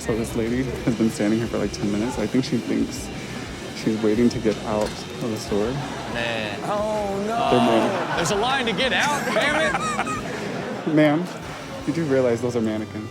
So this lady has been standing here for like 10 minutes. I think she thinks she's waiting to get out of the store. Man. Oh, no. There's a line to get out, damn it. Ma'am, you do realize those are mannequins.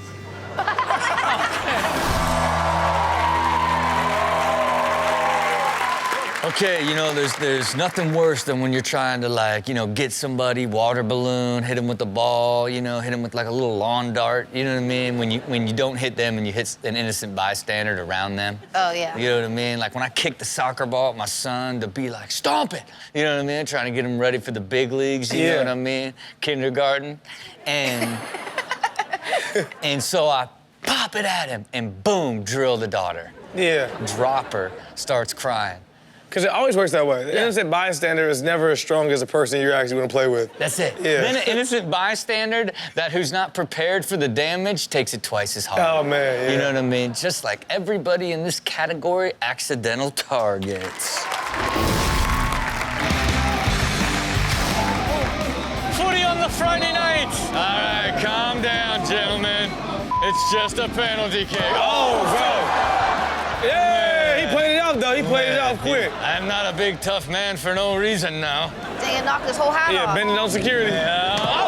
Okay, you know, there's nothing worse than when you're trying to, like, you know, get somebody, water balloon, hit them with the ball, you know, hit them with like a little lawn dart, you know what I mean? When you don't hit them and you hit an innocent bystander around them. Oh, yeah. You know what I mean? Like when I kicked the soccer ball at my son to be like, stomp it, you know what I mean? Trying to get him ready for the big leagues, you know what I mean? Kindergarten. And, and so I pop it at him and boom, drill the daughter. Yeah. Drop her, starts crying. Because it always works that way. The innocent bystander is never as strong as the person you're actually going to play with. That's it. Yeah. Then an innocent bystander who's not prepared for the damage takes it twice as hard. Oh, man, yeah. You know what I mean? Just like everybody in this category, accidental targets. Footy on the Friday night. All right, calm down, gentlemen. It's just a penalty kick. Oh, bro. Yeah, he played it off, though. He played it off quick. I'm not a big, tough man for no reason now. Dang, it knocked his whole hat off. Yeah, bending on security. Yeah. Oh,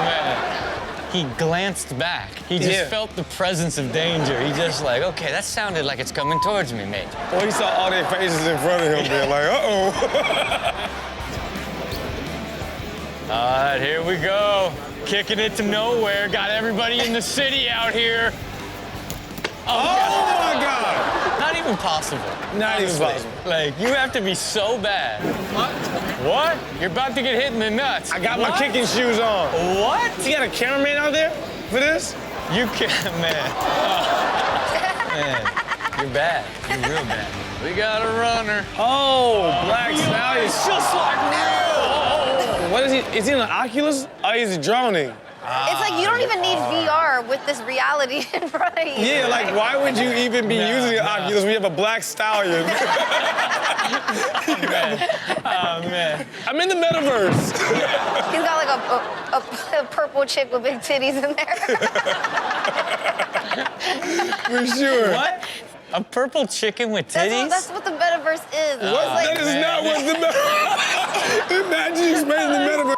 man. He glanced back. He just felt the presence of danger. He just like, okay, that sounded like it's coming towards me, mate. Well, he saw all their faces in front of him being like, uh-oh. All right, here we go. Kicking it to nowhere. Got everybody in the city out here. Oh, my God. Not even possible. Not even possible. Like, you have to be so bad. What? What? You're about to get hit in the nuts. I got my kicking shoes on. What? You got a cameraman out there for this? You can't, man. Oh. Man, you're bad. You're real bad. We got a runner. Oh, Black Stallion. It's just like real. What is he? Is he in an Oculus? Oh, he's droning. It's like you don't even need VR with this reality in front of you. Yeah, like why would you even be using an Oculus when you have a Black Stallion? Oh, man. I'm in the metaverse. He's got like a purple chick with big titties in there. For sure. What? A purple chicken with titties? That's what the metaverse is. That is not what the metaverse. Imagine you explaining the metaverse.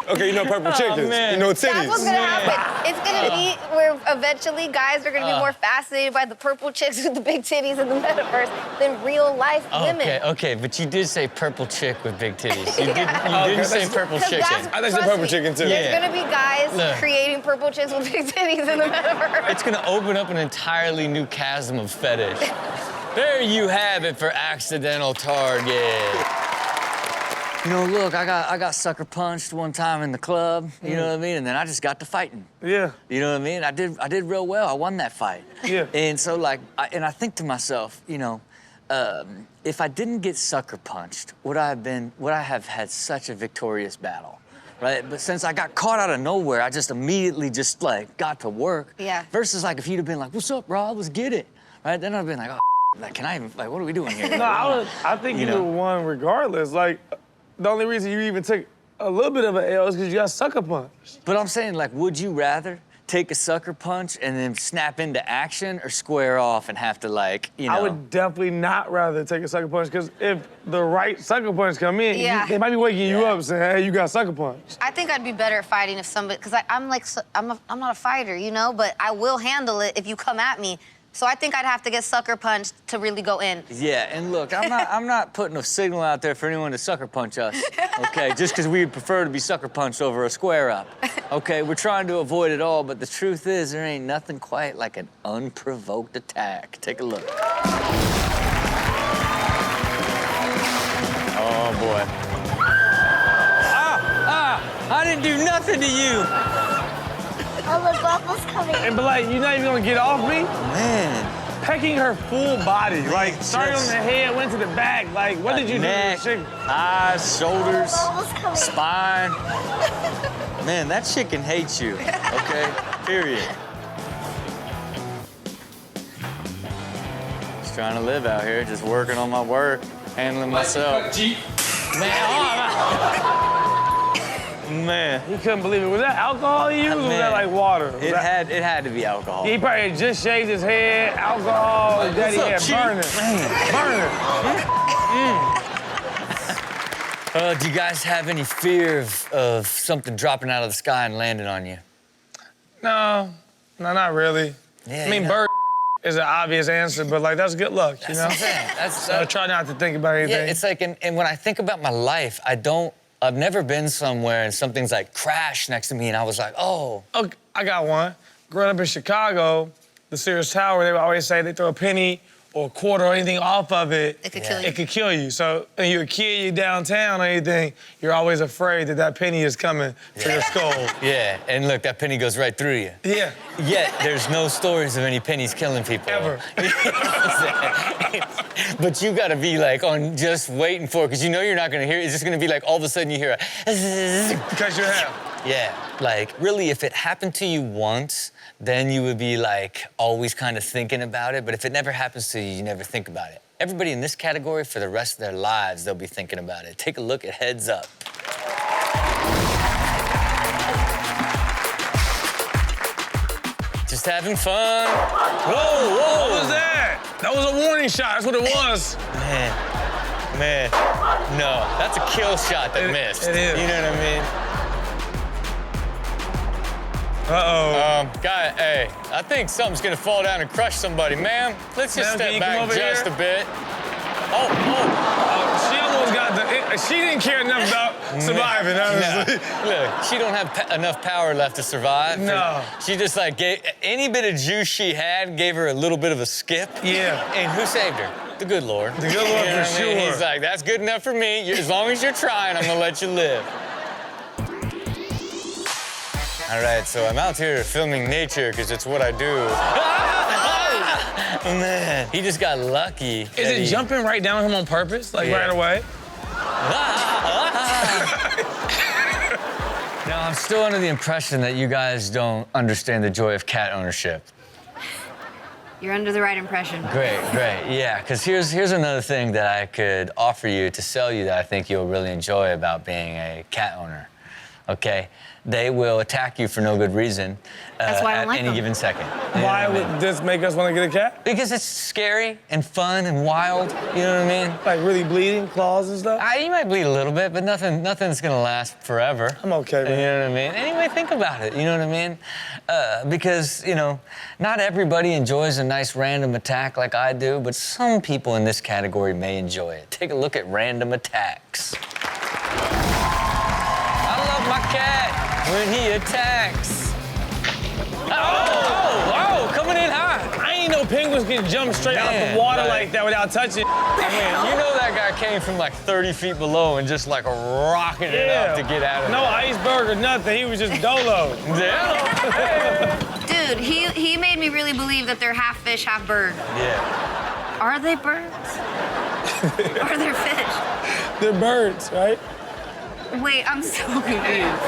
Okay, you know purple chickens. Man. You know titties. That's what's gonna happen. It's gonna be where eventually guys are gonna be more fascinated by the purple chicks with the big titties in the metaverse than real life women. Okay, but you did say purple chick with big titties. You didn't say purple chicken. I thought you said purple chicken too. There's gonna be guys creating purple chicks with big titties in the metaverse. It's gonna open up an entirely new chasm of fetish. There you have it for accidental target. You know, look, I got sucker punched one time in the club, you know what I mean? And then I just got to fighting. Yeah. You know what I mean? I did real well. I won that fight. Yeah. And so, like, I think to myself, you know, if I didn't get sucker punched, would I have had such a victorious battle, right? But since I got caught out of nowhere, I just immediately just, like, got to work. Yeah. Versus, like, if you'd have been like, what's up, Rob? Let's get it, right? Then I'd have been like, oh, like, can I even, like, what are we doing here? No, I think you would have won regardless. Like, the only reason you even took a little bit of an L is because you got sucker punched. But I'm saying, like, would you rather take a sucker punch and then snap into action or square off and have to, like, you know? I would definitely not rather take a sucker punch because if the right sucker punch come in, they might be waking you up saying, hey, you got sucker punched. I think I'd be better at fighting if somebody, because I'm not a fighter, you know, but I will handle it if you come at me. So I think I'd have to get sucker punched to really go in. Yeah, and look, I'm not putting a signal out there for anyone to sucker punch us, okay? Just because we would prefer to be sucker punched over a square up, okay? We're trying to avoid it all, but the truth is there ain't nothing quite like an unprovoked attack. Take a look. Oh, boy. I didn't do nothing to you. Oh, the buffalo's coming. And but like, you're not even gonna get off me? Man. Pecking her full body, like starting on the head, went to the back. Like, what did you neck, do to the chicken? eyes, shoulders, spine. Man, that chicken hates you, okay? Period. Just trying to live out here, just working on my work, handling myself. Man, Man. He couldn't believe it. Was that alcohol he used, or was that like water? It had to be alcohol. He probably had just shaved his head, alcohol, his daddy had burning. Burning. Do you guys have any fear of something dropping out of the sky and landing on you? No, not really. Yeah, I mean, bird is an obvious answer, but like that's good luck, you know? That's what I'm saying. So I try not to think about anything. Yeah, it's like, and when I think about my life, I've never been somewhere and something's like crashed next to me and I was like, oh. Oh, I got one. Growing up in Chicago, the Sears Tower, they would always say they throw a penny or a quarter or anything off of it. It could kill you. It could kill you. So when you're a kid, you're downtown or anything, you're always afraid that penny is coming for your skull. Yeah, and look, that penny goes right through you. Yeah. Yet, there's no stories of any pennies killing people. Ever. But you gotta be like on just waiting for it, because you know you're not gonna hear it. It's just gonna be like all of a sudden you hear a Because you have. Yeah, like really if it happened to you once, then you would be like always kind of thinking about it. But if it never happens to you, you never think about it. Everybody in this category, for the rest of their lives, they'll be thinking about it. Take a look at Heads Up. Just having fun. Whoa, whoa. What was that? That was a warning shot. That's what it was. Man, no, that's a kill shot that missed. It is. You know what I mean? Uh-oh. Guy, hey, I think something's gonna fall down and crush somebody, ma'am. Let's just step back just a bit. Oh. She almost got she didn't care enough about surviving, honestly. No. Look, she don't have enough power left to survive. No. She just like gave, any bit of juice she had gave her a little bit of a skip. Yeah. And who saved her? The good Lord. The good Lord, you know for what I mean? sure. He's like, that's good enough for me. As long as you're trying, I'm gonna let you live. All right, so I'm out here filming nature because it's what I do. Man, he just got lucky. Is it jumping right down on him on purpose, like right away? Now, I'm still under the impression that you guys don't understand the joy of cat ownership. You're under the right impression. Great, yeah, because here's another thing that I could offer you to sell you that I think you'll really enjoy about being a cat owner, okay? They will attack you for no good reason That's why I at don't like any them. given second. Why would this make us want to get a cat? Because it's scary and fun and wild, you know what I mean? Like really bleeding, claws and stuff? You might bleed a little bit, but nothing's gonna last forever. I'm okay, man. You know what I mean? Anyway, think about it, you know what I mean? Because, you know, not everybody enjoys a nice random attack like I do, but some people in this category may enjoy it. Take a look at random attacks. I love my cat when he attacks. Oh, coming in hot. I ain't know penguins can jump straight out the water like that without touching. Man, you know that guy came from like 30 feet below and just like rocketed it up to get out of No iceberg or nothing. He was just dolo. Yeah. Dude, he made me really believe that they're half fish, half bird. Yeah. Are they birds? Are they fish? They're birds, right? Wait, I'm so confused.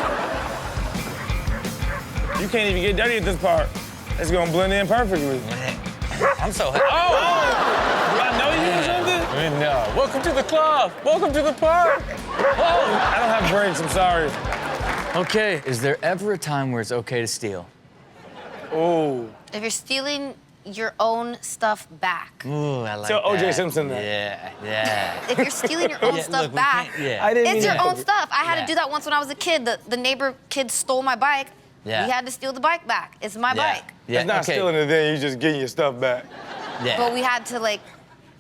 You can't even get dirty at this part. It's gonna blend in perfectly. I'm so happy. Do I know you or something? No. Welcome to the club. Welcome to the park. I don't have brakes, I'm sorry. Okay, is there ever a time where it's okay to steal? Oh. If you're stealing your own stuff back. Ooh, I like Tell that. O.J. Simpson that. Yeah. If you're stealing your own stuff look, we back, can't- yeah. I didn't it's mean your that. own stuff. I had Yeah. to do that once when I was a kid. The neighbor kids stole my bike. Yeah. We had to steal the bike back. It's my bike. Yeah. It's not stealing it then, you just getting your stuff back. Yeah. But we had to like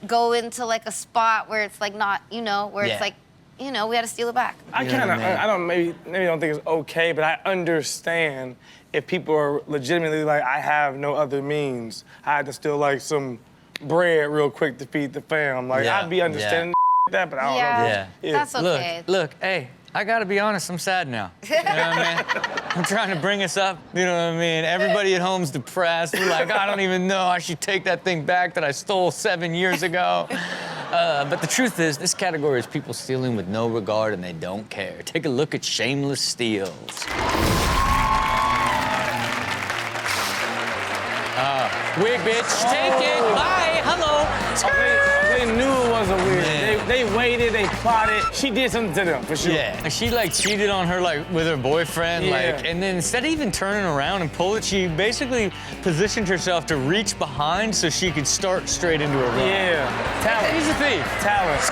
go into like a spot where it's like not, you know, where Yeah. it's like, you know, we had to steal it back. I You know kind of, what I mean? I don't, maybe don't think it's okay, but I understand if people are legitimately like, I have no other means. I had to steal like some bread real quick to feed the fam. Like, Yeah. I'd be understanding that, but I don't Yeah. know. That's okay. Look, hey, I gotta be honest, I'm sad now. You know what I mean? I'm trying to bring us up, you know what I mean? Everybody at home's depressed. We're like, I don't even know, I should take that thing back that I stole 7 years ago. But the truth is, this category is people stealing with no regard and they don't care. Take a look at Shameless steals. Weird bitch, take it. Bye. Hello. They knew it wasn't weird. They waited, they plotted. She did something to them, for sure. Yeah. And she like cheated on her like with her boyfriend, Yeah. like, and then instead of even turning around and pull it, she basically positioned herself to reach behind so she could start straight into a run. Yeah. Talent. She's a thief. Talent.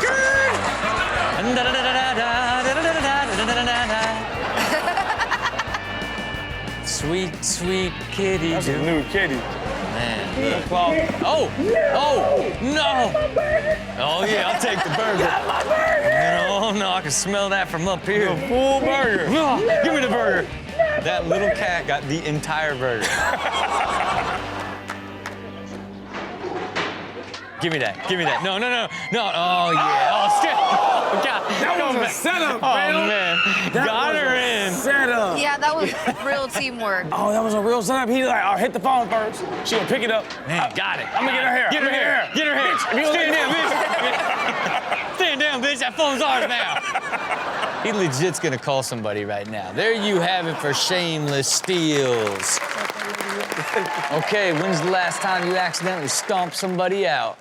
Sweet, sweet kitty. That's a new kitty. Man. Claw. Oh! Oh! No! Oh yeah, I'll take the burger. My burger! Oh no, I can smell that from up here. A full burger. Oh, give me the burger. That little cat got the entire burger. Give me that. Give me that. No, no, no, no. Oh yeah. Oh, still. Oh God. That was a setup, Oh man. man. That Got was her a in. Setup. Yeah, that was real teamwork. Oh, that was a real setup. He like, oh, hit the phone first. She gonna pick it up. Man, got it. I'm gonna get her hair. Get her hair. Get her hair. Stand down, bitch. Stand down, bitch. That phone's ours now. He legit's gonna call somebody right now. There you have it for Shameless Steals. Okay, when's the last time you accidentally stomped somebody out?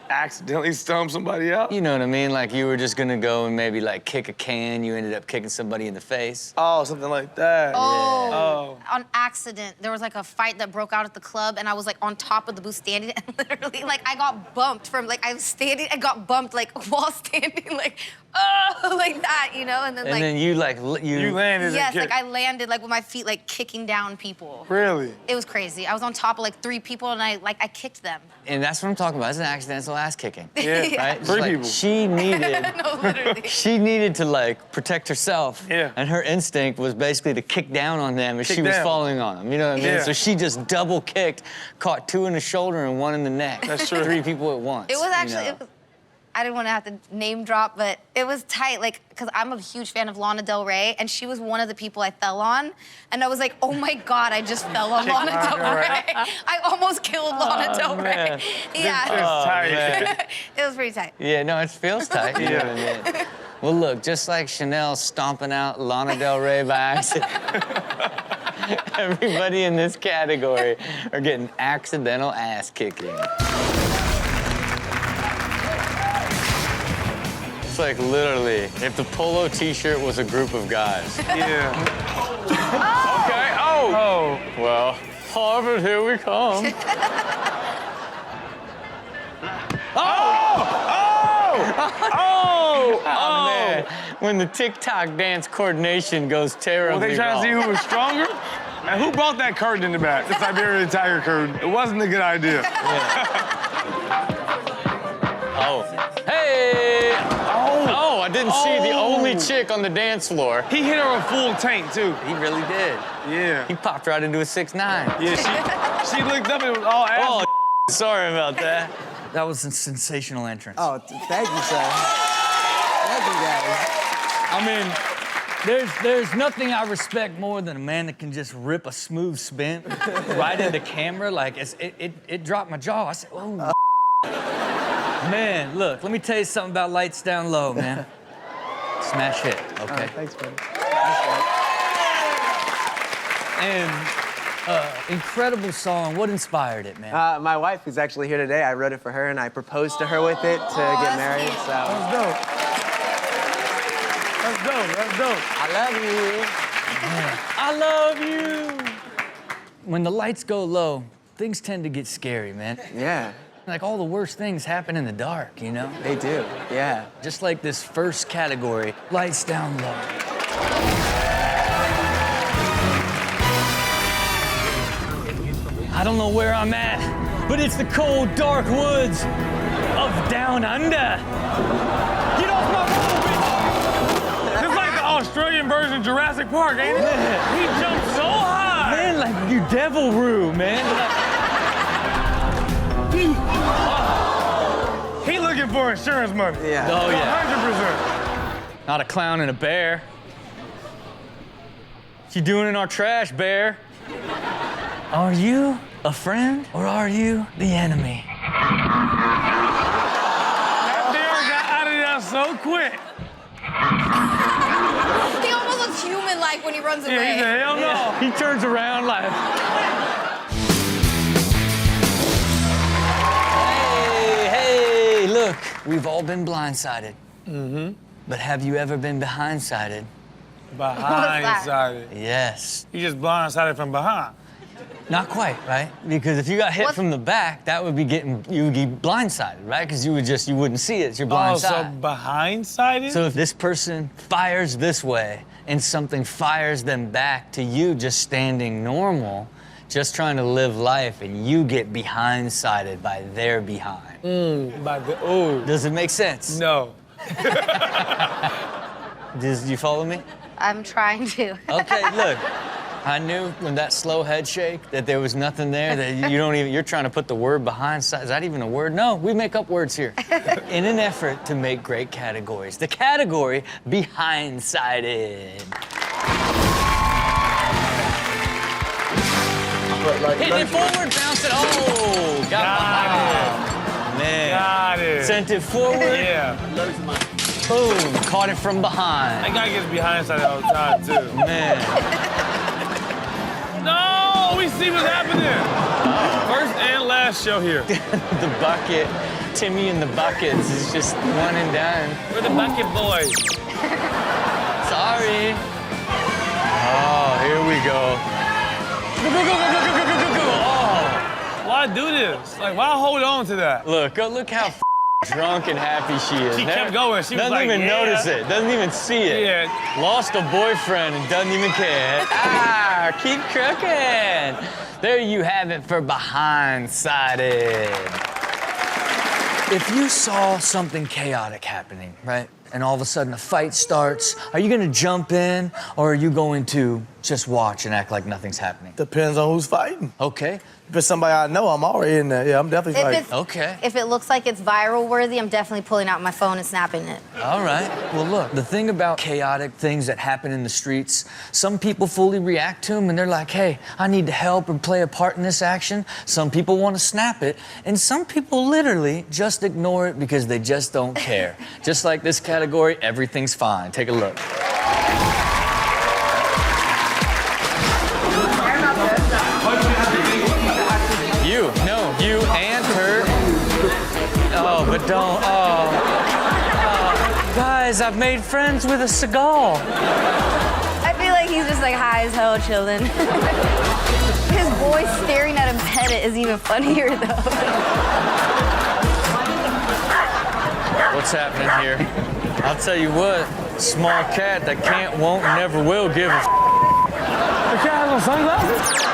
Accidentally stump somebody out? You know what I mean? Like you were just gonna go and maybe like kick a can, you ended up kicking somebody in the face. Oh, something like that. Oh, on accident. There was like a fight that broke out at the club, and I was like on top of the booth standing, and literally like I got bumped from like I was standing and got bumped like while standing, like oh, like that, you know, and then And like then you like You landed yes, and like I landed like with my feet like kicking down people. Really? It was crazy. I was on top of like 3 people, and I kicked them. And that's what I'm talking about. It's an accidental ass kicking. Yeah. Right? Just 3 like, people. She needed No, literally. she needed to like protect herself. Yeah. And her instinct was basically to kick down on them as Kick she was down. falling on them. You know what I mean? Yeah. So she just double kicked, caught 2 in the shoulder and 1 in the neck. That's true. 3 people at once. It was actually, you know? I didn't want to have to name drop, but it was tight, like, because I'm a huge fan of Lana Del Rey, and she was one of the people I fell on, and I was like, oh my God, I just fell on Lana Del Rey. I almost killed Lana Del Rey. man. Yeah, It's tight. man. it was pretty tight. Yeah, no, it feels tight. You know what I mean? Well, look, just like Chanel stomping out Lana Del Rey by accident, everybody in this category are getting accidental ass kicking. It's like literally, if the polo t-shirt was a group of guys. Yeah. Okay, oh! Oh. Well, Harvard, here we come. Oh, man. When the TikTok dance coordination goes terribly Well, they trying to see wrong. who was stronger? And who brought that curtain in the back? The Siberian tiger curtain. It wasn't a good idea. Oh. Hey! Oh, I didn't see the only chick on the dance floor. He hit her a full tank, too. He really did. Yeah. He popped right into a 6'9". Yeah, she looked up and it was all ass. Oh, sorry about that. That was a sensational entrance. Oh, thank you, sir. Thank you, guys. I mean, there's nothing I respect more than a man that can just rip a smooth spin right into camera. Like, it dropped my jaw. I said, oh. Man, look, let me tell you something about Lights Down Low, man. Smash hit, okay? Thanks, buddy. And incredible song. What inspired it, man? My wife, who's actually here today, I wrote it for her, and I proposed to her with it to get married, cute. so. That's dope. That's dope. That's dope. I love you. I love you. When the lights go low, things tend to get scary, man. Yeah, Like all the worst things happen in the dark, you know? they do, yeah. Just like this first category, Lights Down Low. I don't know where I'm at, but it's the cold, dark woods of Down Under. Get off my road, bitch! It's like the Australian version of Jurassic Park, ain't it? He jumped so high. Man, like you devilroo, man. He looking for insurance money. Yeah. Oh, yeah. 100%. Not a clown and a bear. What you doing in our trash, bear? Are you a friend or are you the enemy? That bear got out of there so quick. He almost looks human-like when he runs away. Yeah, he said, hell no. He turns around like. we've all been blindsided. Mm-hmm. But have you ever been blindsided? Blindsided. Yes. You just blindsided from behind. Not quite, right? Because if you got hit from the back, that would be you would be blindsided, right? Because you wouldn't see it. It's your blind side. So blindsided? So if this person fires this way and something fires them back to you just standing normal, just trying to live life, and you get blindsided by their behind. Does it make sense? No. Do you follow me? I'm trying to. Okay, look. I knew when that slow head shake that there was nothing there, that you're trying to put the word behind side. Is that even a word? No, we make up words here. In an effort to make great categories. The category blindsided. Hit it forward, bounce it. Oh, got it. Man. Got it. Sent it forward. Yeah. Boom, caught it from behind. That guy gets blindsided all the time, too. Man. No, we see what's happening. First and last show here. The bucket, Timmy and the buckets is just one and done. We're the bucket boys. Sorry. Oh, here we go. Oh. Why do this? Like, why hold on to that? Look how drunk and happy she is. She kept going. She was doesn't like, even yeah. notice it. Doesn't even see it. Yeah. Lost a boyfriend and doesn't even care. Keep crooking. There you have it for blindsided. If you saw something chaotic happening, right? And all of a sudden a fight starts, are you gonna jump in or are you going to just watch and act like nothing's happening? Depends on who's fighting. Okay. If it's somebody I know, I'm already in there. Yeah, I'm definitely fighting. Okay. If it looks like it's viral worthy, I'm definitely pulling out my phone and snapping it. All right. Well, look, the thing about chaotic things that happen in the streets, some people fully react to them and they're like, hey, I need to help and play a part in this action. Some people want to snap it, and some people literally just ignore it because they just don't care. Just like this category, everything's fine. Take a look. You and her. Oh, but don't. Oh. Guys, I've made friends with a seagull. I feel like he's just like high as hell chilling. His boy staring at him pet it is even funnier though. What's happening here? I'll tell you what, small cat that can't, won't, never will give a The cat has on sunglasses?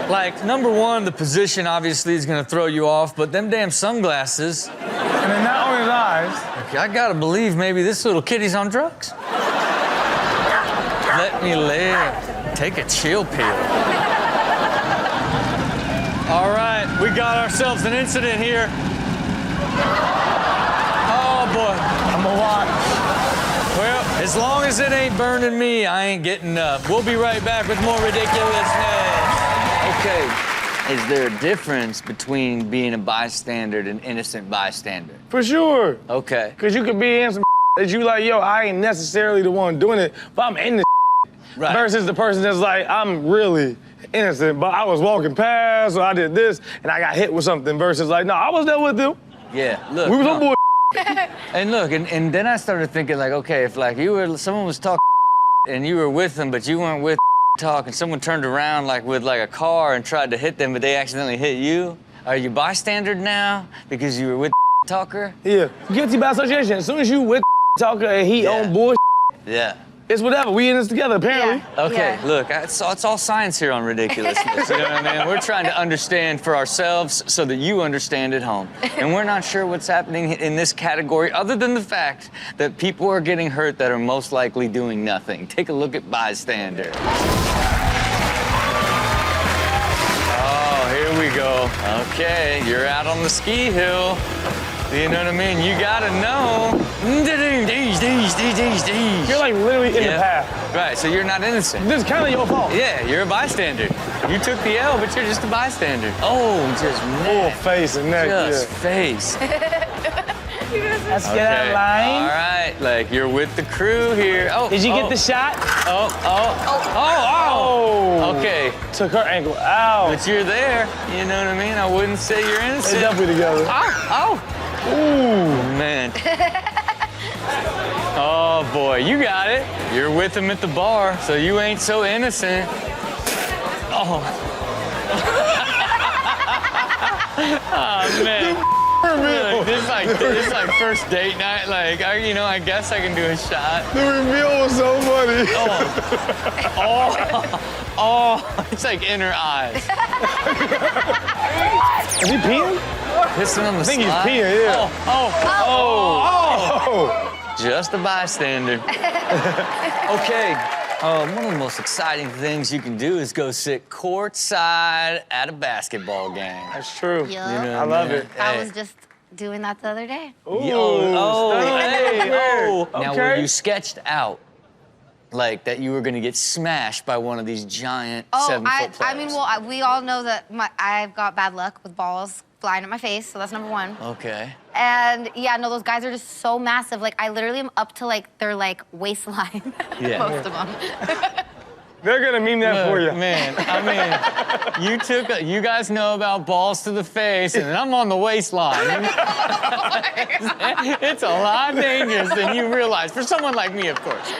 Like, number one, the position obviously is gonna throw you off, but them damn sunglasses. And then not on his eyes. I gotta believe maybe this little kitty's on drugs. Let me live. Take a chill pill. All right, we got ourselves an incident here. Oh boy. I'm gonna watch. Well, as long as it ain't burning me, I ain't getting up. We'll be right back with more ridiculousness. Okay, is there a difference between being a bystander and an innocent bystander? For sure. Okay. Because you could be in some that you like, yo, I ain't necessarily the one doing it, but I'm in the Right. versus the person that's like, I'm really innocent, but I was walking past or I did this and I got hit with something versus like, no, I was there with them. Yeah, look. We was on board. And look, and then I started thinking like, okay, if like someone was talking and you were with them, but you weren't with talk, and someone turned around like with like a car and tried to hit them, but they accidentally hit you, are you bystander now because you were with talker? Yeah, guilty by association. As soon as you with talker and he on board, Yeah. it's whatever. We in this together, apparently. Yeah. Okay, look, it's all science here on Ridiculousness. You know what I mean? We're trying to understand for ourselves so that you understand at home. And we're not sure what's happening in this category other than the fact that people are getting hurt that are most likely doing nothing. Take a look at bystander. Oh, here we go. Okay, you're out on the ski hill. You know what I mean? You gotta know. You're like literally in the path. Right, so you're not innocent. This is kind of your fault. Yeah, you're a bystander. You took the L, but you're just a bystander. Oh, just Full face and neck, just face. Let's get that line. All right, like you're with the crew here. Oh, Did you get the shot? Oh. Okay, Took her ankle out. but you're there. You know what I mean? I wouldn't say you're They innocent. definitely together. Oh. Ooh, man. Oh, boy, you got it. You're with him at the bar, so you ain't so innocent. Oh. Oh, man. Look, this is like first date night. Like, I guess I can do a shot. The reveal was so funny. Oh, it's like in her eyes. Is he peeing? Pissing on the I think he's slide. peeing, yeah. Oh. Just a bystander. Okay. One of the most exciting things you can do is go sit courtside at a basketball game. That's true. Yeah. You know I love what it. I was just doing that the other day. Ooh, Hey, oh. Now, were you sketched out like that you were gonna get smashed by one of these giant 7-foot players? I mean, well, we all know that I've got bad luck with balls flying at my face, so that's number one. Okay. And yeah, no, those guys are just so massive. Like, I literally am up to like their like waistline. Yeah. Most of them. They're gonna meme that for you. Man, I mean, you guys know about balls to the face, and I'm on the waistline. It's a lot dangerous than you realize, for someone like me, of course.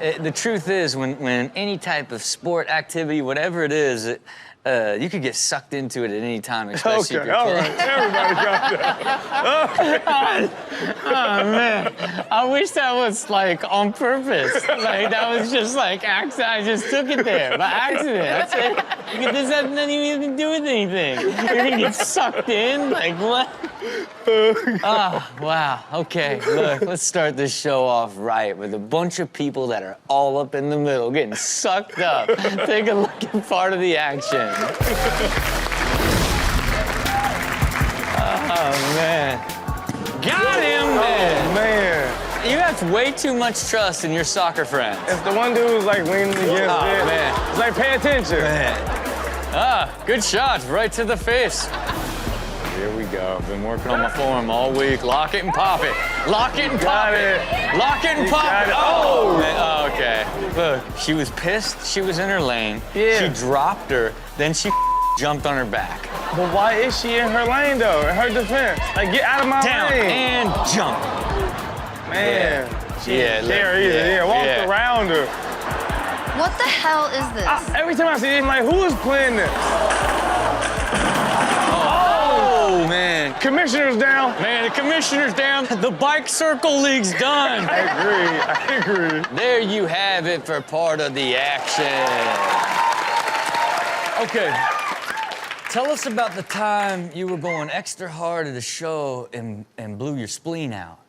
The truth is, when any type of sport activity, whatever it is, you could get sucked into it at any time, especially if Okay, you're all right. Everybody got that. Oh, man. I wish that was, like, on purpose. Like, that was just, like, accident. I just took it there by accident. That's it. This has nothing even to do with anything. You're gonna get sucked in? Like, what? Oh, wow. Okay, look, let's start this show off right with a bunch of people that are all up in the middle, getting sucked up. Take a look at part of the action. Oh, man. Got him, man. Oh, man. You have way too much trust in your soccer friends. It's the one dude who's like leaning against it. Man. It's like, pay attention. Man. Good shot, right to the face. Here we go. Been working on my form all week. Lock it and pop it. Lock it and pop it. Lock it and pop it. Oh! Man, okay. Look, she was pissed. She was in her lane. Yeah. She dropped her. Then she jumped on her back. But why is she in her lane, though? In her defense. Like, get out of my Down lane. and jump. Man. She Yeah, didn't care either. Walked around her. What the hell is this? Every time I see it, I'm like, who is playing this? Oh, man. Commissioner's down. Man, the commissioner's down. The bike circle league's done. I agree. There you have it for part of the action. Okay. Tell us about the time you were going extra hard at a show and blew your spleen out.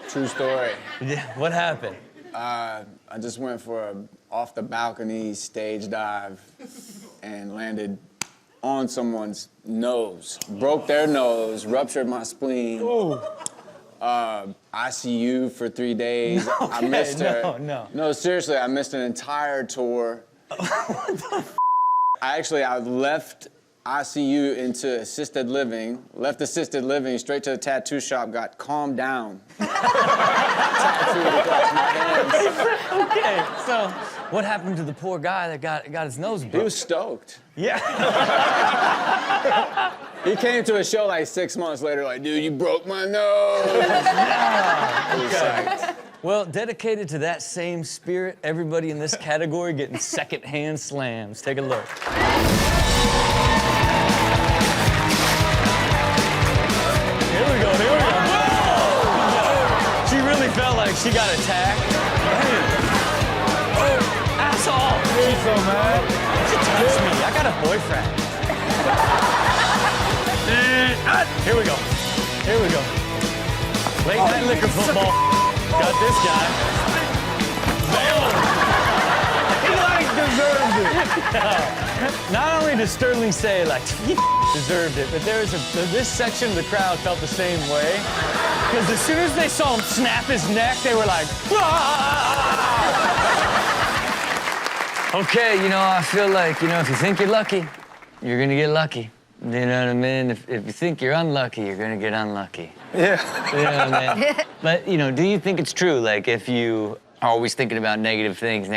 True story. Yeah, what happened? I just went for a off the balcony stage dive and landed on someone's nose. Broke their nose, ruptured my spleen. Ooh. ICU for 3 days. Okay, I missed her. No, seriously, I missed an entire tour. I left ICU into assisted living, left assisted living, straight to the tattoo shop, got calmed down. Tattooed across my hands. Okay, so what happened to the poor guy that got his nose broke? He was stoked. Yeah. He came to a show like 6 months later, like, dude, you broke my nose. He was psyched. Well, dedicated to that same spirit, everybody in this category getting secondhand slams. Take a look. Here we go. Whoa! She really felt like she got attacked. Oh, asshole! She's so mad. She touched me. I got a boyfriend. Here we go. Late night liquor football. Got this guy. He like deserved it. Not only does Sterling say, like, he deserved it, but this section of the crowd felt the same way. Because as soon as they saw him snap his neck, they were like, ah! Okay, I feel like, if you think you're lucky, you're gonna get lucky. You know what I mean? If you think you're unlucky, you're gonna get unlucky. Yeah. You know what I mean? But, do you think it's true? Like, if you are always thinking about negative things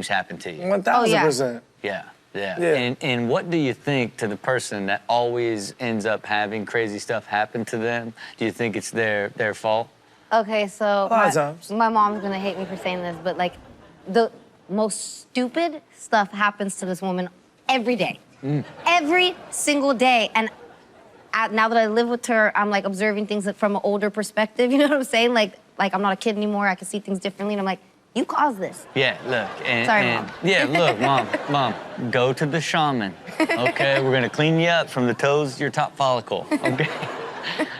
happen to you? 1000%. Yeah. Yeah. Yeah. And what do you think to the person that always ends up having crazy stuff happen to them? Do you think it's their fault? Okay, so lot of times. my mom's gonna hate me for saying this, but like the most stupid stuff happens to this woman every day. Every single day. And now that I live with her, I'm like observing things from an older perspective, you know what I'm saying? Like I'm not a kid anymore, I can see things differently, and I'm like, you caused this. Yeah, look. Sorry, Mom. Yeah, look, Mom, go to the shaman, okay? We're gonna clean you up from the toes to your top follicle, okay?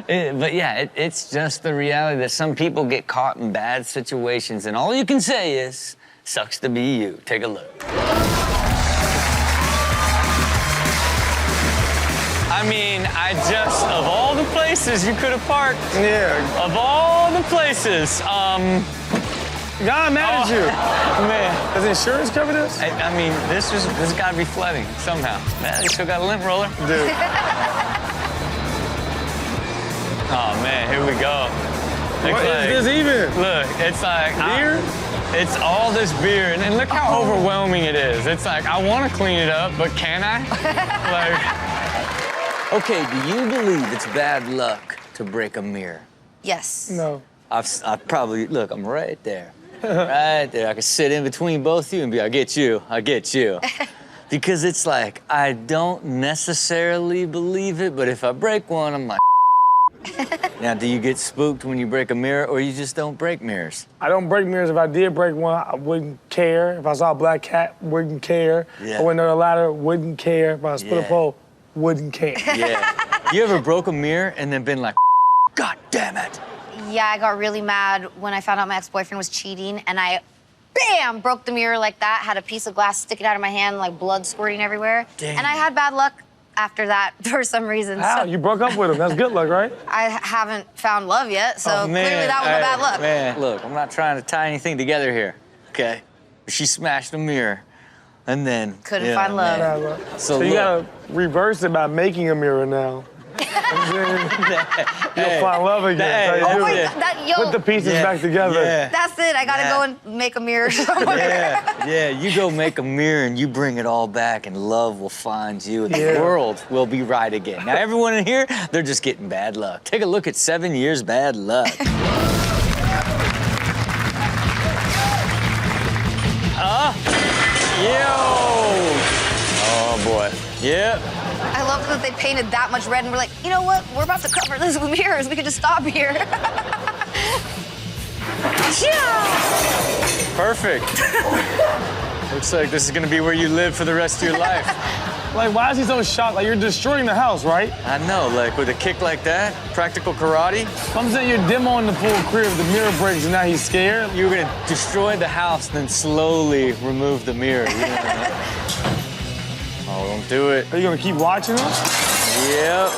But yeah, it's just the reality that some people get caught in bad situations, and all you can say is, sucks to be you. Take a look. I mean, of all the places you could have parked, of all the places, God mad at you. Man. Does insurance cover this? I mean, this has got to be flooding somehow. Man, they still got a lint roller. Dude. Oh, man, here we go. What is this even? Look, it's like... Beer? It's all this beer, and look how overwhelming it is. It's like, I want to clean it up, but can I? Okay, do you believe it's bad luck to break a mirror? Yes. No. I've probably, look, I'm right there. Right there. I could sit in between both of you and be, I get you. Because it's like, I don't necessarily believe it, but if I break one, I'm like, Now, do you get spooked when you break a mirror, or you just don't break mirrors? I don't break mirrors. If I did break one, I wouldn't care. If I saw a black cat, wouldn't care. Yeah. If I went on a ladder, wouldn't care. If I split a pole, wouldn't care. Yeah. You ever broke a mirror and then been like, God damn it? Yeah, I got really mad when I found out my ex-boyfriend was cheating, and I, bam, broke the mirror like that, had a piece of glass sticking out of my hand, like blood squirting everywhere. Damn. And I had bad luck after that for some reason. How? So You broke up with him. That's good luck, right? I haven't found love yet, so Oh, man. clearly that was a bad luck. Man, look, I'm not trying to tie anything together here, okay? She smashed a mirror, and then... Couldn't find love. Bad luck. So you look. gotta reverse it by making a mirror now. You'll find love again. That's how you do it. Put the pieces back together. Yeah. That's it. I gotta go and make a mirror somewhere. Yeah, you go make a mirror and you bring it all back, and love will find you, and the world will be right again. Now, everyone in here, they're just getting bad luck. Take a look at 7 years bad luck. Yo! Oh, boy. Yep. I love that they painted that much red, and we're like, you know what? We're about to cover this with mirrors. We could just stop here. Perfect. Looks like this is gonna be where you live for the rest of your life. Like, why is he so shocked? Like, you're destroying the house, right? I know, like with a kick like that, practical karate. I'm saying you're demoing the full crib, the mirror breaks, and now he's scared. You're gonna destroy the house, then slowly remove the mirror. You know what I mean? Oh, don't do it. Are you gonna keep watching him? Yep.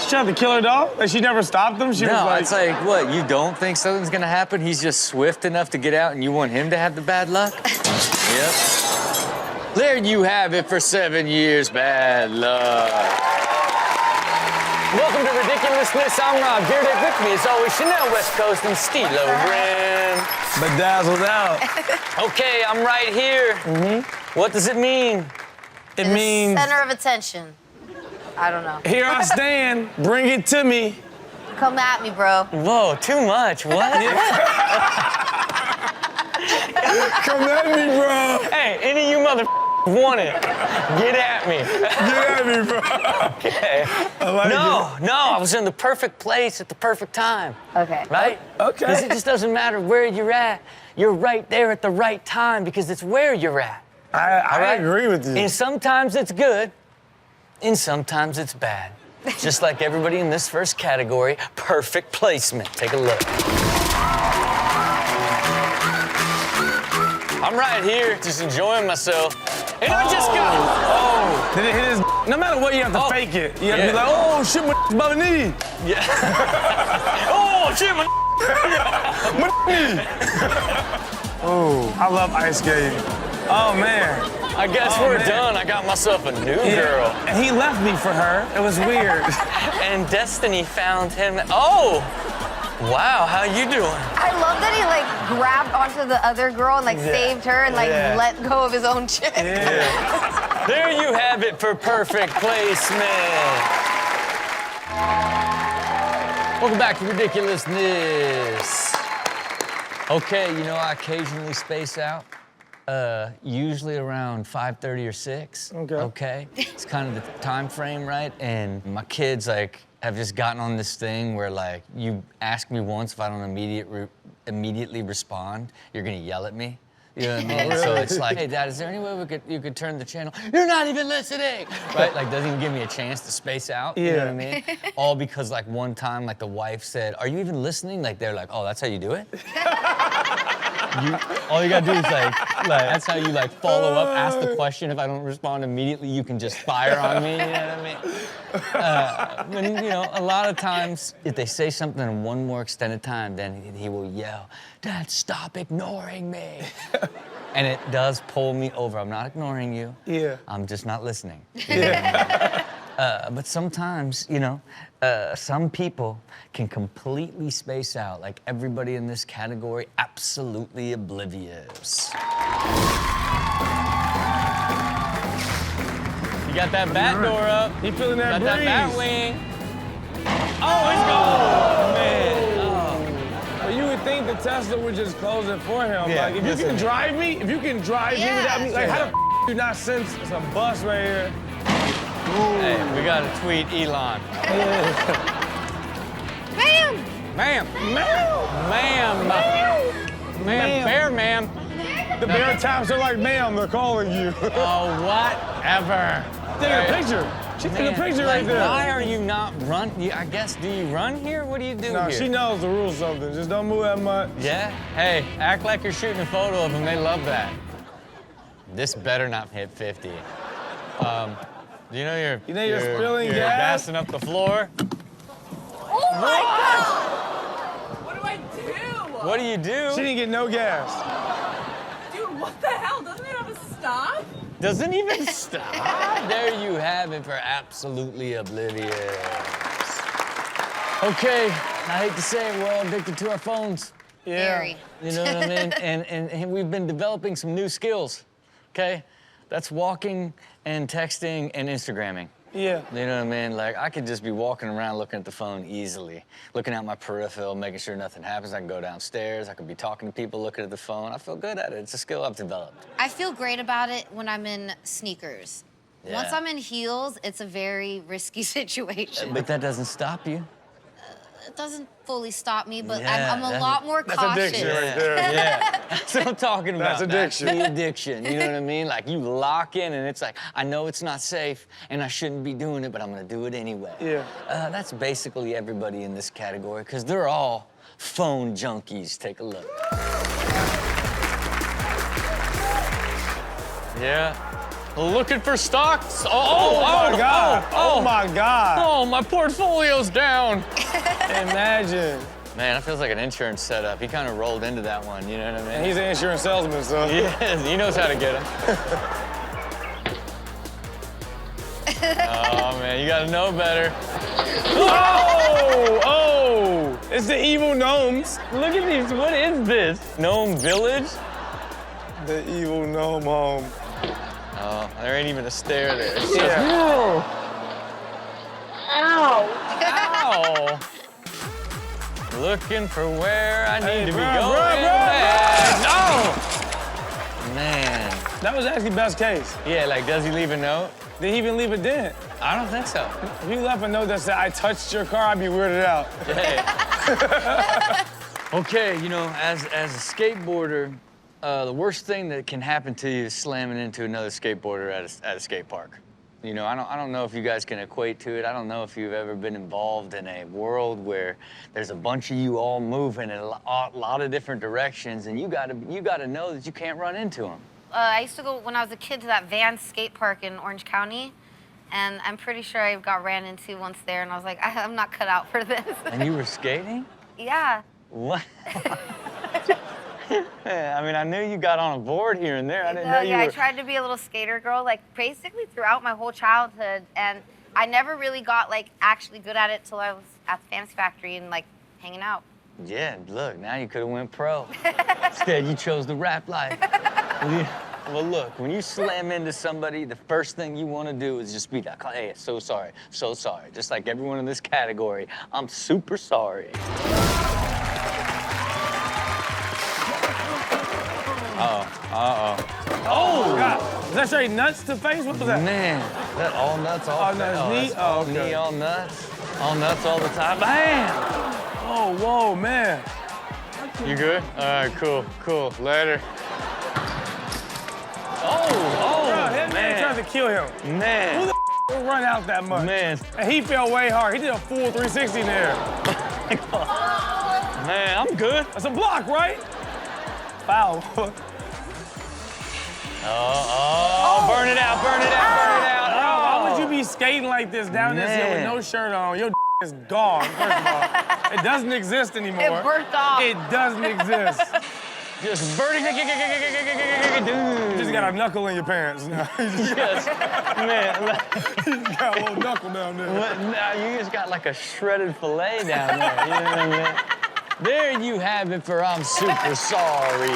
She tried to kill her dog? Like, she never stopped him? She was No, like... it's like, what, you don't think something's gonna happen? He's just swift enough to get out and you want him to have the bad luck? Yep. There you have it for 7 years bad luck. Welcome to Ridiculousness. I'm Rob Dyrdek. With me, as always, Chanel West Coast and Steelo, Brim. Bedazzled out. Okay, I'm right here. What does it mean? It means... Center of attention. I don't know. Here I stand. Bring it to me. Come at me, bro. Whoa, too much. What? Come at me, bro. Hey, any of you mother want it? Get at me. Get at me, bro. Okay. I like it. No, I was in the perfect place at the perfect time. Okay. Right? Okay. Because it just doesn't matter where you're at. You're right there at the right time because it's where you're at. I agree with you. And sometimes it's good, and sometimes it's bad. Just like everybody in this first category, perfect placement. Take a look. I'm right here, just enjoying myself. And I just go. Oh. Did it hit his... No matter what, you have to fake it. You have to be like, oh, shit, my by the knee. Yeah. Oh, shit, my My Oh, I love ice skating. Oh, man. I guess we're done. I got myself a new girl. And he left me for her. It was weird. And Destiny found him. Oh! Wow, how you doing? I love that he, like, grabbed onto the other girl and, like, saved her and, like, let go of his own chick. Yeah. There you have it for perfect placement. Welcome back to Ridiculousness. Okay, you know, I occasionally space out. Usually around 5:30 or 6. Okay. It's kind of the time frame, right? And my kids, like, have just gotten on this thing where, like, you ask me once, if I don't immediately respond, you're gonna yell at me. You know what I mean? So it's like, hey, Dad, is there any way you could turn the channel? You're not even listening, right? Like, doesn't even give me a chance to space out. You know what I mean? All because, like, one time, like, the wife said, "Are you even listening?" Like, they're like, "Oh, that's how you do it." All you gotta do is like that's how you like follow up, ask the question. If I don't respond immediately, you can just fire on me. You know what I mean? When, you know, a lot of times, if they say something one more extended time, then he will yell, "Dad, stop ignoring me." And it does pull me over. I'm not ignoring you. Yeah. I'm just not listening. Yeah. But sometimes, you know, some people can completely space out, like everybody in this category, absolutely oblivious. You got that bat door up. He feeling that breeze. Got that bat wing. Oh, it's gone. Man. Oh. But you would think the Tesla would just close it for him. Yeah, like, if you can drive me without me, like, how the you not sense it's a bus right here? Hey, we gotta tweet Elon. Ma'am! Ma'am! Ma'am! Ma'am! Bear, ma'am! The bear taps are like, ma'am, they're calling you. Oh, whatever. Take a picture. She took a picture right there. Why are you not run? I guess, do you run here? What do you do No, here? she knows the rules of something. Just don't move that much. Yeah? Hey, act like you're shooting a photo of them. They love that. This better not hit 50. Do you know you're spilling gas? gassing up the floor? Oh my God! What do I do? What do you do? She didn't get no gas. Dude, what the hell? Doesn't it have a stop? Doesn't even stop. There you have it for absolutely oblivious. Okay, I hate to say it, we're all addicted to our phones. Yeah. Very. You know what I mean? And we've been developing some new skills, okay? That's walking and texting and Instagramming. Yeah. You know what I mean? Like, I could just be walking around looking at the phone easily, looking at my peripheral, making sure nothing happens. I can go downstairs. I could be talking to people, looking at the phone. I feel good at it. It's a skill I've developed. I feel great about it when I'm in sneakers. Yeah. Once I'm in heels, it's a very risky situation. But that doesn't stop you. It doesn't fully stop me, but Yeah, I'm a lot more That's cautious. addiction right there. Yeah, that's what I'm talking about. That's addiction. That's the addiction, you know what I mean? Like, you lock in and it's like, I know it's not safe and I shouldn't be doing it, but I'm gonna do it anyway. Yeah. That's basically everybody in this category, because they're all phone junkies. Take a look. Yeah. Looking for stocks? Oh my God. Oh my God. Oh, my portfolio's down. Imagine. Man, that feels like an insurance setup. He kind of rolled into that one, you know what I mean? And he's an insurance salesman, so. Yes, he knows how to get him. Oh, man, you gotta know better. Oh! Oh! It's the evil gnomes. Look at these, what is this? Gnome Village? The evil gnome home. Oh, there ain't even a stair there. It's Yeah. Ow. Ow! Looking for where I need to be Brim, going. Brim, Brim, next. Oh! Man. That was actually best case. Yeah, like, does he leave a note? Did he even leave a dent? I don't think so. If he left a note that said, I touched your car, I'd be weirded out. Hey. Okay, you know, as a skateboarder, the worst thing that can happen to you is slamming into another skateboarder at a skate park. You know, I don't know if you guys can equate to it. I don't know if you've ever been involved in a world where there's a bunch of you all moving in a lot of different directions, and you gotta know that you can't run into them. I used to go, when I was a kid, to that Van skate park in Orange County, and I'm pretty sure I got ran into once there, and I was like, I'm not cut out for this. And you were skating? Yeah. What? I mean, I knew you got on a board here and there. I didn't know you Yeah, were... I tried to be a little skater girl, like, basically throughout my whole childhood, and I never really got, like, actually good at it till I was at the Fantasy Factory and, like, hanging out. Yeah, look, now you could have went pro. Instead, you chose the rap life. Well, look, when you slam into somebody, the first thing you want to do is just be like, hey, so sorry, so sorry. Just like everyone in this category, I'm super sorry. Oh, God. Is that straight nuts to face? What was that? Man, that all nuts, all Oh, no, it's knee? that's all Oh, okay. knee, all nuts all the time. Bam! Oh, whoa, man. You good? All right, cool. Later. Oh, Bro, that man tried to kill him. man. Who the would run out that much? Man. And he fell way hard. He did a full 360 in there. Man, I'm good. That's a block, right? Foul. Burn it out. Why would you be skating like this down this hill with no shirt on? Your is gone, first of all. It doesn't exist anymore. It burnt off. It doesn't exist. Just burning. You just got a knuckle in your pants now. You just Man, got a little knuckle down there. now you just got like a shredded fillet down there. You know what I mean? There you have it for I'm super sorry.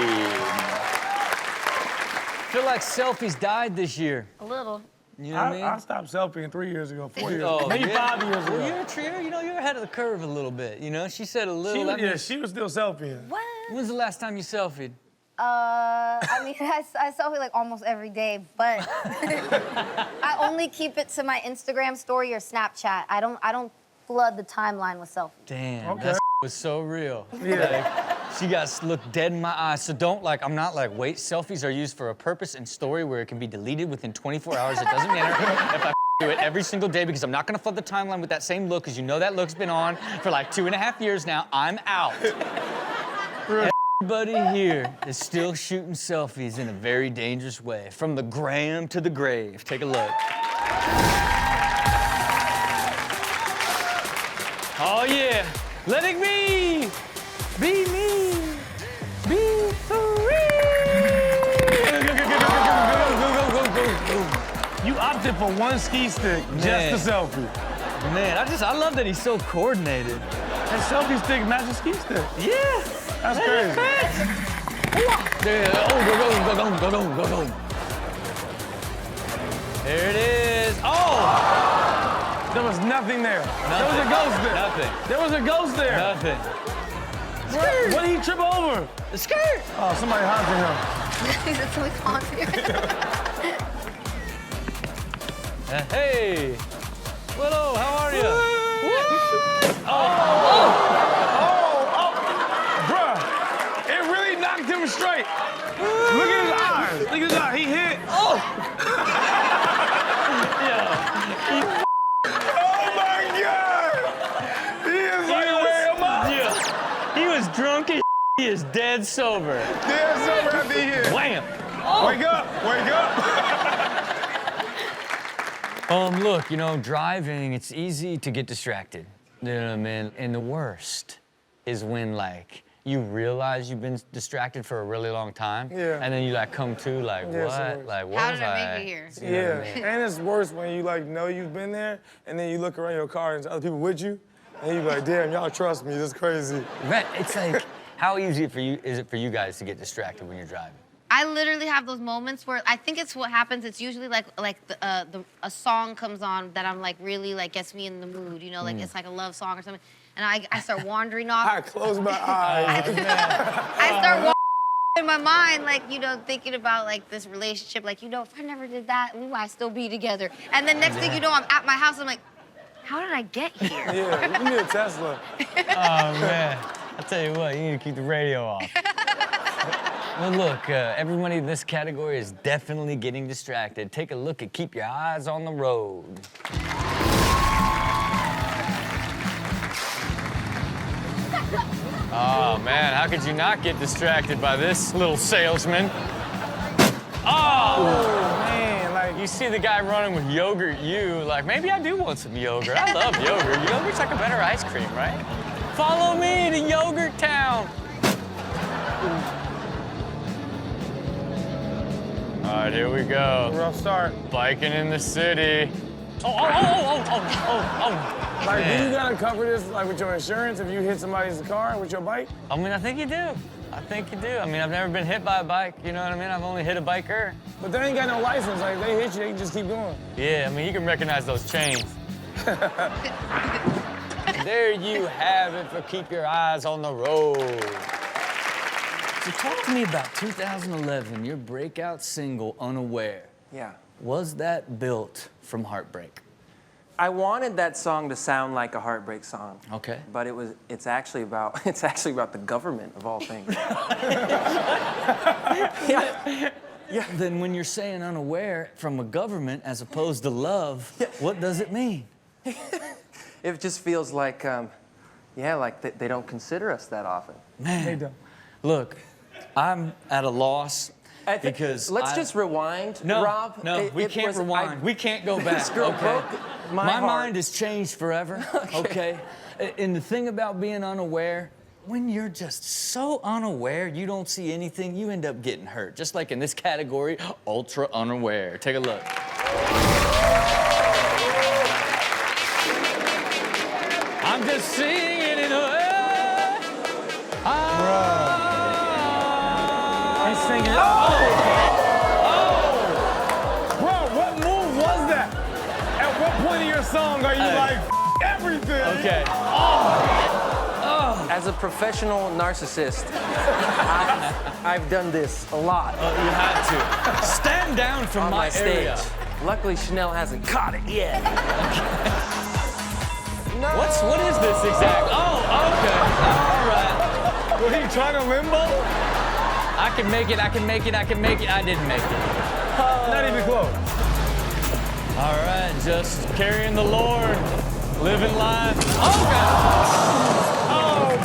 I feel like selfies died this year. A little. You know what I mean? I stopped selfieing 3 years ago, 4 years Oh, ago, maybe yeah. 5 years ago. Well, you're ahead of the curve a little bit. You know, she said a little. She was still selfieing. What? When's the last time you selfied? I mean, I selfie like almost every day, but I only keep it to my Instagram story or Snapchat. I don't flood the timeline with selfies. Damn, Okay. that was so real. Yeah. She got looked dead in my eyes. So I'm not like, wait, selfies are used for a purpose and story where it can be deleted within 24 hours. It doesn't matter if I do it every single day because I'm not gonna flood the timeline with that same look because you know that look's been on for like 2.5 years now. I'm out. Everybody here is still shooting selfies in a very dangerous way. From the gram to the grave. Take a look. Oh yeah, letting me be me, be free. You opted for one ski stick, Man. just a selfie. Man, I love that he's so coordinated. That selfie stick matches ski stick. Yeah. That's crazy. There, go. There it is. Oh! There was nothing there. There was a ghost there. Nothing. There was a ghost there. Nothing. What did he trip over? The skirt. Oh, somebody haunted him. It's so confident. Hey. Willow, how are you? Bruh, it really knocked him straight. Look at his eyes. Look at his eyes. He hit. Oh my God. He is like, where am I? Yeah. He was drunk as he is dead sober. Dead sober after he hit. Wham. Wake up. Wake up. Look, driving, it's easy to get distracted. You know what I mean? And the worst is when, like, you realize you've been distracted for a really long time. Yeah. And then you, like, come to, like, Yeah, it's the what? worst. Like, what How was did I I? make it here? You know what I Yeah, mean? and it's worse when you like know you've been there, and then you look around your car and there's other people with you, and you be like, damn, y'all trust me, this is crazy. Right, it's like, how easy is it for you guys to get distracted when you're driving? I literally have those moments where I think it's what happens. It's usually like a song comes on that I'm like really like gets me in the mood. You know, like it's like a love song or something, and I start wandering off. I close my eyes. I start wandering in my mind, like thinking about like this relationship. Like if I never did that, we might still be together. And then next thing you know, I'm at my house. I'm like, how did I get here? Yeah, you need a Tesla. Oh, man. I'll tell you what, you need to keep the radio off. Well, look, everybody in this category is definitely getting distracted. Take a look at Keep Your Eyes on the Road. Oh, man, how could you not get distracted by this little salesman? Oh, Man, like, you see the guy running with yogurt, like, maybe I do want some yogurt. I love yogurt. Yogurt's like a better ice cream, right? Follow me to Yogurt Town. All right, here we go. rough start. Biking in the city. Like, do you gotta cover this like with your insurance if you hit somebody's car with your bike? I mean, I think you do. I think you do. I mean, I've never been hit by a bike, you know what I mean? I've only hit a biker. But they ain't got no license. Like, they hit you, they can just keep going. Yeah, I mean, you can recognize those chains. There you have it for Keep Your Eyes on the Road. So talk to me about 2011, your breakout single, Unaware. Yeah. Was that built from heartbreak? I wanted that song to sound like a heartbreak song. Okay. But it's actually about the government of all things. Yeah. Then when you're saying unaware from a government as opposed to love, what does it mean? It just feels like, like they don't consider us that often. Man, They don't. look, I'm at a loss because let's just rewind, no, Rob. No, we can't rewind. We can't go back. This girl broke my heart. mind has changed forever. Okay. And the thing about being unaware, when you're just so unaware, you don't see anything, you end up getting hurt. Just like in this category, ultra unaware. Take a look. I'm just singing in the air. He's singing. Bro, what move was that? At what point in your song are you like, everything? Okay. As a professional narcissist, I've done this a lot. You had to. Stand down from on my stage. area. Luckily, Chanel hasn't caught it yet. No. What is this exact? Oh, okay. All right. Were you trying to limbo? I can make it. I didn't make it. Not even close. All right, just carrying the Lord, living life. Oh, God. Oh,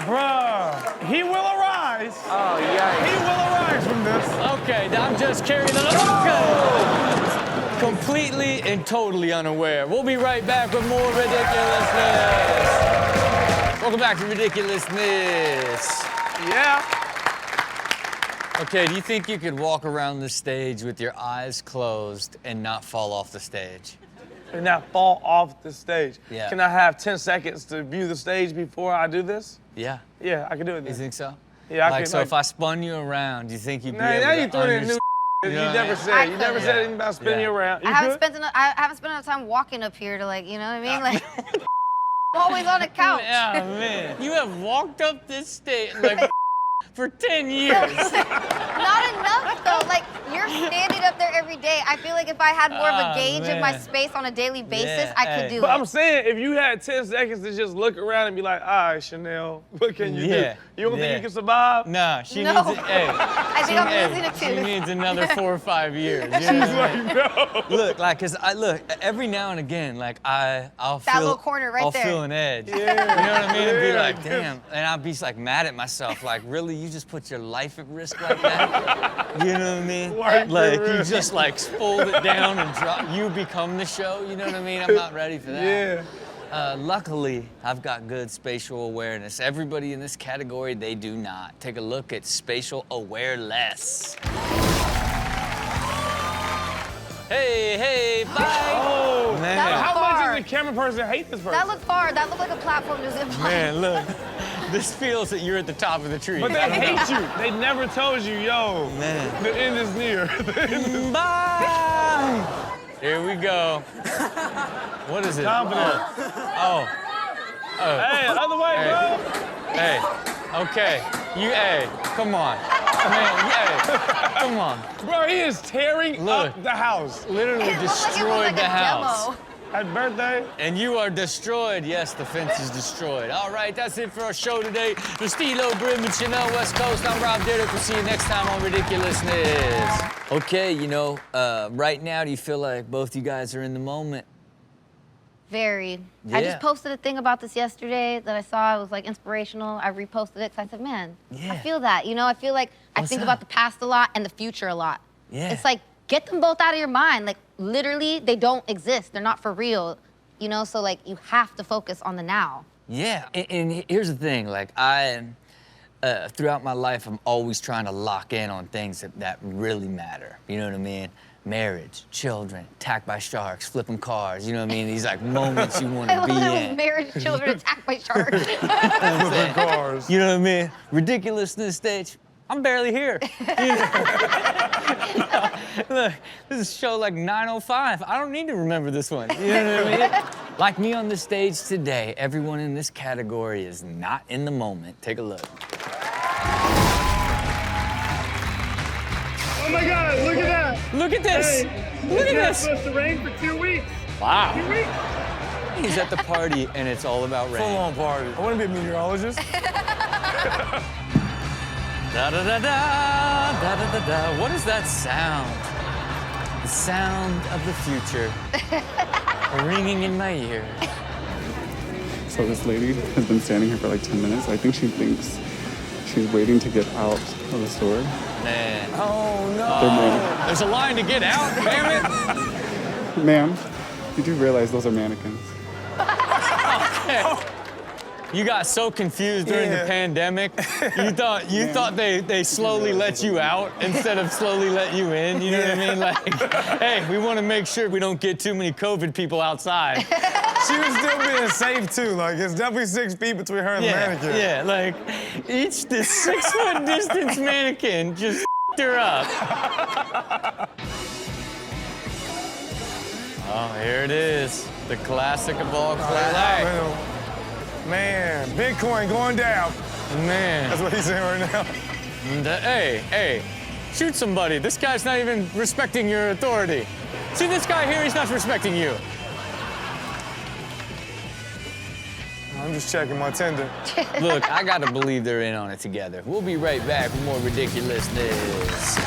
bruh. He will arise. Oh, yeah. He will arise from this. Okay, I'm just carrying the Lord. Okay. Completely and totally unaware. We'll be right back with more Ridiculousness. Welcome back to Ridiculousness. Yeah. Okay, do you think you could walk around the stage with your eyes closed and not fall off the stage? And not fall off the stage. Yeah. Can I have 10 seconds to view the stage before I do this? Yeah. Yeah, I can do it You then. think so? Yeah, I like, can. so if I spun you around, do you think you'd be able Now to you threw in new You you know what I never mean? said. You never said anything about spinning you around. You I haven't good? spent enough time walking up here to like, you know what I mean? Like, I'm always on a couch. Yeah, man. You have walked up this stage like for 10 years. Not enough though. Like, you're standing up there every day. I feel like if I had more of a gauge of my man. space on a daily basis, Yeah, I could hey. do But it. I'm saying, if you had 10 seconds to just look around and be like, all right, Chanel, what can you Yeah, do? You don't think yeah. you can survive? Nah, she No. needs it. Hey, I think I'm losing a she tooth. needs another 4 or 5 years. You know what I mean? Like, no. Look, like, cause every now and again, like I'll That feel little corner right I'll there. feel an edge. Yeah. You know what I mean? And be Yeah. like, damn, and I'll be like mad at myself, like, really, you just put your life at risk like that? You know what I mean? Life at Like you risk. just like fold it down and drop. You become the show. You know what I mean? I'm not ready for that. Yeah. Luckily, I've got good spatial awareness. Everybody in this category, they do not. Take a look at Spatial Aware-less. Hey, bye. Oh, Man. How much far. does the camera person hate this person? That looked far. That looked like a platform to zip line. Man, look. This feels that you're at the top of the tree. But they hate you. They never told you, yo, Man. the end is near. The end is Bye. Here we go. What is it? confident. Oh. Hey, other way, bro. Hey. Okay. Hey. Come on. Man, hey. Come on. Bro, he is tearing Look. up the house. Literally It looked like it was destroyed like the a house. demo. Happy birthday. And you are destroyed. Yes, the fence is destroyed. All right, that's it for our show today. The Steelo, Brim, and Chanel West Coast. I'm Rob Dyrdek. We'll see you next time on Ridiculousness. Okay, right now, do you feel like both you guys are in the moment? Very. I Yeah. just posted a thing about this yesterday that I saw. It was like inspirational. I reposted it because I said, man, Yeah. I feel that. You know, I feel like I What's think up? about the past a lot and the future a lot. Yeah. It's like, get them both out of your mind. Like, literally, they don't exist. They're not for real. You know, so like, you have to focus on the now. Yeah, and here's the thing, like throughout my life, I'm always trying to lock in on things that really matter. You know what I mean? marriage, children, attacked by sharks, flipping cars, you know what I mean? These like moments you want I to be love in. marriage, children attacked by sharks. Flipping cars. You know what I mean? Ridiculousness stage. I'm barely here. Look, this is show like 9:05. I don't need to remember this one. You know what I mean? Like me on the stage today, everyone in this category is not in the moment. Take a look. Oh my God, look at that. Look at this. Look at this. It's supposed to rain for 2 weeks. Wow. 2 weeks. He's at the party and it's all about rain. Full-on party. I want to be a meteorologist. Da da da da da da da da. What is that sound? The sound of the future ringing in my ear. So this lady has been standing here for like 10 minutes. I think she thinks she's waiting to get out of the store. Man. Oh, no. There's a line to get out, damn it. Ma'am, you do realize those are mannequins. You got so confused during the pandemic. You thought they slowly let you out instead of slowly let you in. You know what I mean? Like, hey, we want to make sure we don't get too many COVID people outside. She was still being safe too. Like it's definitely 6 feet between her and the mannequin. Yeah, like this 6-foot distance mannequin just her up. Oh, here it is. The classic of all classics. Man, Bitcoin going down. Man. That's what he's saying right now. Hey, shoot somebody. This guy's not even respecting your authority. See this guy here, he's not respecting you. I'm just checking my Tinder. Look, I gotta believe they're in on it together. We'll be right back with more ridiculousness.